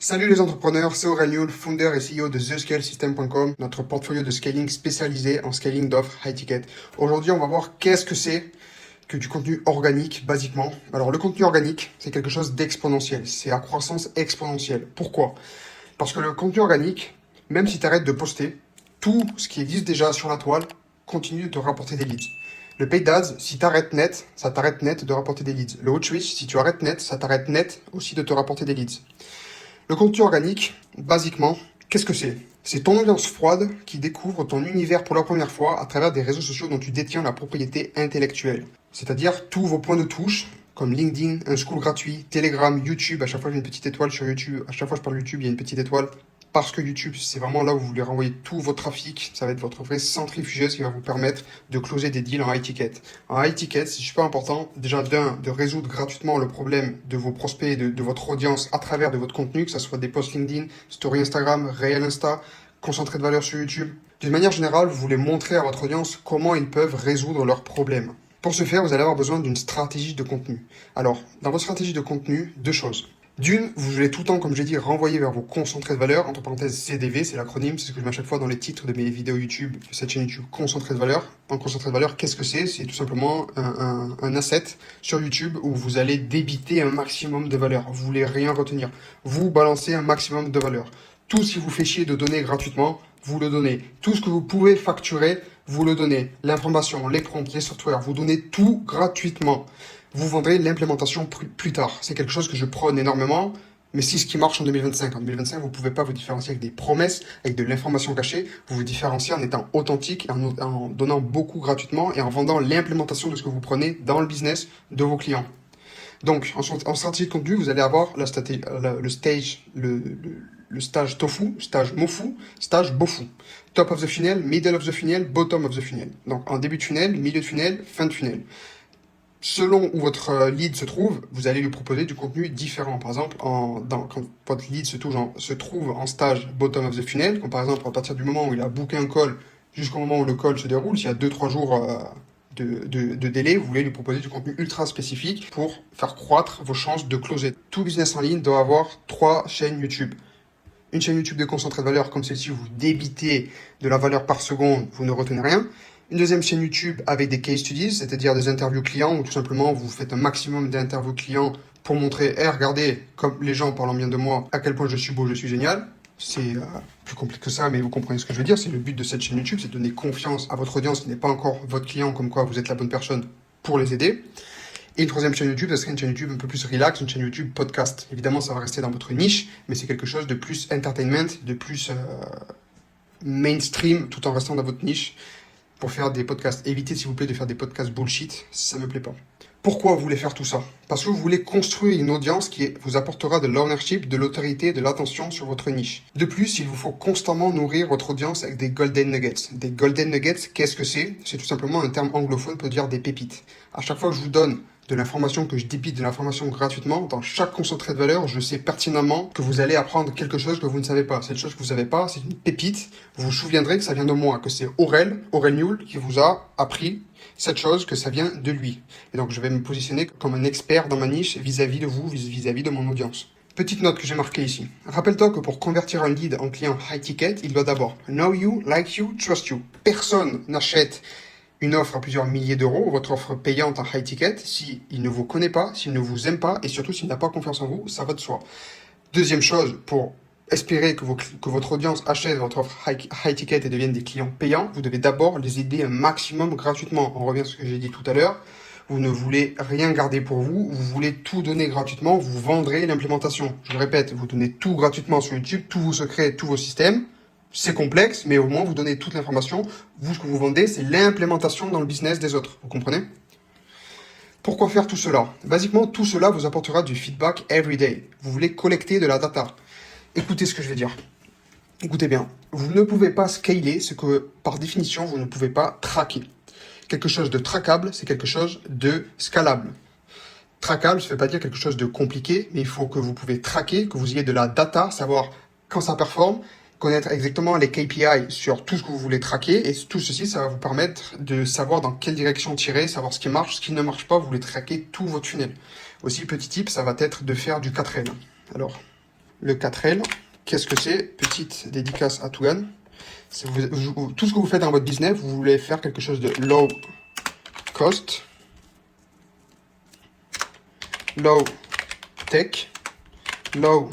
Salut les entrepreneurs, c'est Aurélien, founder et CEO de TheScaleSystem.com, notre portfolio de scaling spécialisé en scaling d'offres high ticket. Aujourd'hui, on va voir qu'est-ce que c'est que du contenu organique, basiquement. Alors, le contenu organique, c'est quelque chose d'exponentiel. C'est à croissance exponentielle. Pourquoi? Parce que le contenu organique, même si tu arrêtes de poster, tout ce qui existe déjà sur la toile continue de te rapporter des leads. Le paid ads, si tu arrêtes net, ça t'arrête net de rapporter des leads. Le outreach, si tu arrêtes net, ça t'arrête net aussi de te rapporter des leads. Le contenu organique, basiquement, qu'est-ce que c'est? C'est ton audience froide qui découvre ton univers pour la première fois à travers des réseaux sociaux dont tu détiens la propriété intellectuelle. C'est-à-dire tous vos points de touche, comme LinkedIn, un school gratuit, Telegram, YouTube. À chaque fois, j'ai une petite étoile sur YouTube. À chaque fois, je parle de YouTube, il y a une petite étoile. Parce que YouTube, c'est vraiment là où vous voulez renvoyer tout votre trafic. Ça va être votre vraie centrifugeuse qui va vous permettre de closer des deals en high ticket. En high ticket, c'est super important, déjà de résoudre gratuitement le problème de vos prospects et de votre audience à travers de votre contenu, que ce soit des posts LinkedIn, story Instagram, réel Insta, concentré de valeur sur YouTube. D'une manière générale, vous voulez montrer à votre audience comment ils peuvent résoudre leurs problèmes. Pour ce faire, vous allez avoir besoin d'une stratégie de contenu. Alors, dans votre stratégie de contenu, deux choses. D'une, vous voulez tout le temps, comme j'ai dit, renvoyer vers vos concentrés de valeur, entre parenthèses CDV, c'est l'acronyme, c'est ce que je mets à chaque fois dans les titres de mes vidéos YouTube, de cette chaîne YouTube, concentré de valeur. Un concentré de valeur, qu'est-ce que c'est? C'est tout simplement un asset sur YouTube où vous allez débiter un maximum de valeur. Vous voulez rien retenir. Vous balancez un maximum de valeur. Tout ce qui vous fait chier de donner gratuitement, vous le donnez. Tout ce que vous pouvez facturer, vous le donnez. L'information, les prompts, les softwares, vous donnez tout gratuitement. Vous vendrez l'implémentation plus tard. C'est quelque chose que je prône énormément, mais c'est ce qui marche en 2025. En 2025, vous ne pouvez pas vous différencier avec des promesses, avec de l'information cachée. Vous vous différenciez en étant authentique, en donnant beaucoup gratuitement et en vendant l'implémentation de ce que vous prenez dans le business de vos clients. Donc, en stratégie de contenu, vous allez avoir le stage tofu, stage mofu, stage bofu. Top of the funnel, middle of the funnel, bottom of the funnel. Donc, en début de funnel, milieu de funnel, fin de funnel. Selon où votre lead se trouve, vous allez lui proposer du contenu différent. Par exemple, quand votre lead se trouve en stage bottom of the funnel, comme par exemple à partir du moment où il a booké un call jusqu'au moment où le call se déroule, s'il y a 2-3 jours de délai, vous voulez lui proposer du contenu ultra spécifique pour faire croître vos chances de closer. Tout business en ligne doit avoir 3 chaînes YouTube. Une chaîne YouTube de concentré de valeur comme celle-ci, vous débitez de la valeur par seconde, vous ne retenez rien. Une deuxième chaîne YouTube avec des case studies, c'est-à-dire des interviews clients, où tout simplement vous faites un maximum d'interviews clients pour montrer, regardez, comme les gens parlant bien de moi, à quel point je suis beau, je suis génial. C'est plus compliqué que ça, mais vous comprenez ce que je veux dire. C'est le but de cette chaîne YouTube, c'est de donner confiance à votre audience qui n'est pas encore votre client, comme quoi vous êtes la bonne personne pour les aider. Et une troisième chaîne YouTube, ça serait une chaîne YouTube un peu plus relax, une chaîne YouTube podcast. Évidemment, ça va rester dans votre niche, mais c'est quelque chose de plus entertainment, de plus mainstream, tout en restant dans votre niche. Pour faire des podcasts. Évitez s'il vous plaît de faire des podcasts bullshit, ça me plaît pas. Pourquoi vous voulez faire tout ça? Parce que vous voulez construire une audience qui vous apportera de l'ownership, de l'autorité, de l'attention sur votre niche. De plus, il vous faut constamment nourrir votre audience avec des golden nuggets. Des golden nuggets, qu'est-ce que c'est? C'est tout simplement un terme anglophone pour dire des pépites. À chaque fois que je vous donne de l'information, que je débite de l'information gratuitement, dans chaque concentré de valeur, je sais pertinemment que vous allez apprendre quelque chose que vous ne savez pas. Cette chose que vous ne savez pas, c'est une pépite. Vous vous souviendrez que ça vient de moi, que c'est Aurel Newell, qui vous a appris cette chose, que ça vient de lui. Et donc, je vais me positionner comme un expert dans ma niche vis-à-vis de vous, vis-à-vis de mon audience. Petite note que j'ai marquée ici. Rappelle-toi que pour convertir un lead en client high ticket, il doit d'abord know you, like you, trust you. Personne n'achète une offre à plusieurs milliers d'euros, votre offre payante en high ticket, s'il ne vous connaît pas, s'il ne vous aime pas et surtout s'il n'a pas confiance en vous, ça va de soi. Deuxième chose, pour espérer que votre audience achète votre offre high ticket et devienne des clients payants, vous devez d'abord les aider un maximum gratuitement. On revient à ce que j'ai dit tout à l'heure. Vous ne voulez rien garder pour vous, vous voulez tout donner gratuitement, vous vendrez l'implémentation. Je le répète, vous donnez tout gratuitement sur YouTube, tous vos secrets, tous vos systèmes. C'est complexe, mais au moins vous donnez toute l'information. Vous, ce que vous vendez, c'est l'implémentation dans le business des autres. Vous comprenez? Pourquoi faire tout cela? Basiquement, tout cela vous apportera du feedback every day. Vous voulez collecter de la data. Écoutez ce que je vais dire. Écoutez bien. Vous ne pouvez pas scaler ce que, par définition, vous ne pouvez pas traquer. Quelque chose de traquable, c'est quelque chose de scalable. Traquable, ça ne veut pas dire quelque chose de compliqué, mais il faut que vous pouvez traquer, que vous ayez de la data, savoir quand ça performe, connaître exactement les KPI sur tout ce que vous voulez traquer, et tout ceci, ça va vous permettre de savoir dans quelle direction tirer, savoir ce qui marche, ce qui ne marche pas, vous voulez traquer tout votre funnel. Aussi, petit tip, ça va être de faire du 4L. Alors, Le 4L, qu'est-ce que c'est? Petite dédicace à Tougan. Tout ce que vous faites dans votre business, vous voulez faire quelque chose de low cost, low tech, low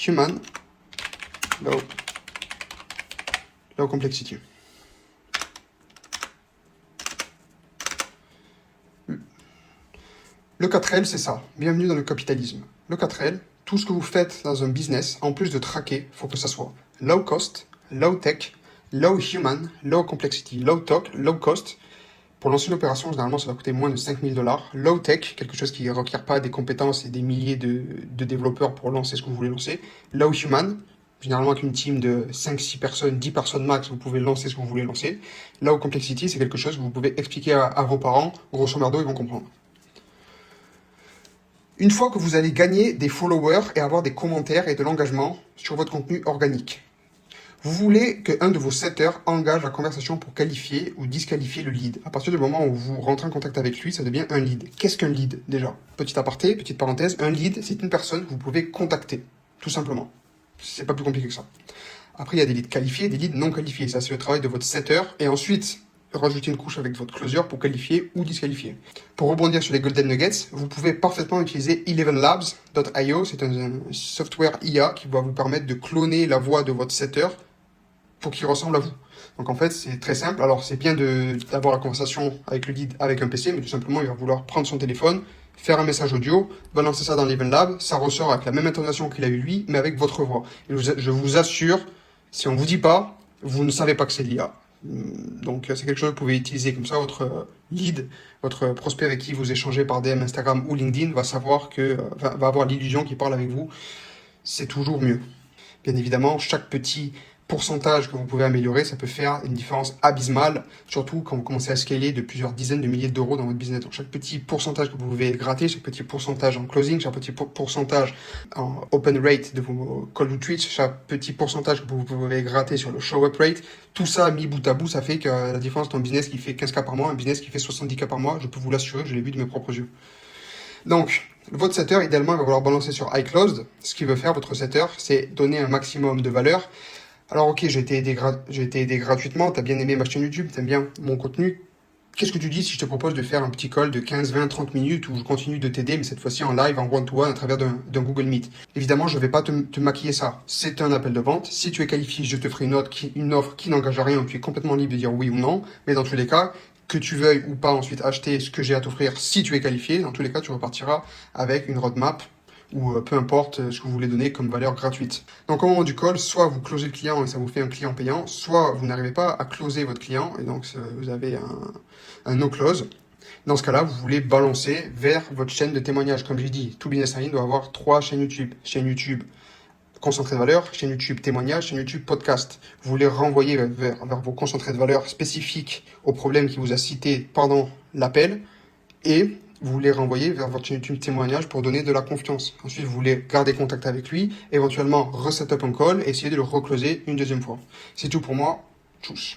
human, low complexity. Le 4L, c'est ça. Bienvenue dans le capitalisme. Le 4L, tout ce que vous faites dans un business, en plus de traquer, il faut que ça soit low cost, low tech, low human, low complexity, low cost. Pour lancer une opération, généralement, ça va coûter moins de 5000 $. Low tech, quelque chose qui ne requiert pas des compétences et des milliers de développeurs pour lancer ce que vous voulez lancer. Low human, généralement avec une team de 5-6 personnes, 10 personnes max, vous pouvez lancer ce que vous voulez lancer. Low complexity, c'est quelque chose que vous pouvez expliquer à vos parents, grosso merdo, ils vont comprendre. Une fois que vous allez gagner des followers et avoir des commentaires et de l'engagement sur votre contenu organique, vous voulez qu'un de vos setters engage la conversation pour qualifier ou disqualifier le lead. À partir du moment où vous rentrez en contact avec lui, ça devient un lead. Qu'est-ce qu'un lead déjà? Petit aparté, petite parenthèse, un lead, c'est une personne que vous pouvez contacter, tout simplement. C'est pas plus compliqué que ça. Après, il y a des leads qualifiés, des leads non qualifiés. Ça, c'est le travail de votre setter. Et ensuite, rajouter une couche avec votre closer pour qualifier ou disqualifier. Pour rebondir sur les Golden Nuggets, vous pouvez parfaitement utiliser elevenlabs.io. C'est un software IA qui va vous permettre de cloner la voix de votre setter pour qu'il ressemble à vous. Donc en fait, c'est très simple. Alors c'est bien d'avoir la conversation avec le lead avec un PC, mais tout simplement, il va vouloir prendre son téléphone, faire un message audio, balancer ça dans l'ElevenLab, ça ressort avec la même intonation qu'il a eu lui, mais avec votre voix. Et je vous assure, si on vous dit pas, vous ne savez pas que c'est l'IA. Donc c'est quelque chose que vous pouvez utiliser comme ça. Votre lead, votre prospect avec qui vous échangez par DM, Instagram ou LinkedIn va savoir que va avoir l'illusion qu'il parle avec vous. C'est toujours mieux. Bien évidemment, chaque petit pourcentage que vous pouvez améliorer, ça peut faire une différence abysmale, surtout quand vous commencez à scaler de plusieurs dizaines de milliers d'euros dans votre business. Donc chaque petit pourcentage que vous pouvez gratter, chaque petit pourcentage en closing, chaque petit pourcentage en open rate de vos call to tweets, chaque petit pourcentage que vous pouvez gratter sur le show up rate, tout ça mis bout à bout, ça fait que la différence entre un business qui fait 15K par mois, un business qui fait 70K par mois, je peux vous l'assurer, je l'ai vu de mes propres yeux. Donc, votre setter, idéalement, il va vouloir balancer sur iClosed. Ce qu'il veut faire, votre setter, c'est donner un maximum de valeur. Alors ok, j'ai été aidé gratuitement, t'as bien aimé ma chaîne YouTube, t'aimes bien mon contenu. Qu'est-ce que tu dis si je te propose de faire un petit call de 15, 20, 30 minutes où je continue de t'aider, mais cette fois-ci en live, en one-to-one, à travers d'un Google Meet? Évidemment, je ne vais pas te maquiller ça. C'est un appel de vente. Si tu es qualifié, je te ferai une offre qui n'engage à rien, tu es complètement libre de dire oui ou non. Mais dans tous les cas, que tu veuilles ou pas ensuite acheter ce que j'ai à t'offrir, si tu es qualifié, dans tous les cas, tu repartiras avec une roadmap ou peu importe ce que vous voulez donner comme valeur gratuite. Donc au moment du call, soit vous closez le client et ça vous fait un client payant, soit vous n'arrivez pas à closer votre client et donc vous avez un no-close. Dans ce cas-là, vous voulez balancer vers votre chaîne de témoignage. Comme j'ai dit, tout business en ligne doit avoir 3 chaînes YouTube. Chaîne YouTube concentré de valeur, chaîne YouTube témoignage, chaîne YouTube podcast. Vous voulez renvoyer vers vos concentrés de valeur spécifiques au problème qui vous a cité pendant l'appel et vous voulez renvoyer vers votre chaîne YouTube témoignage pour donner de la confiance. Ensuite, vous voulez garder contact avec lui, éventuellement reset up un call et essayer de le recloser une deuxième fois. C'est tout pour moi. Tchuss.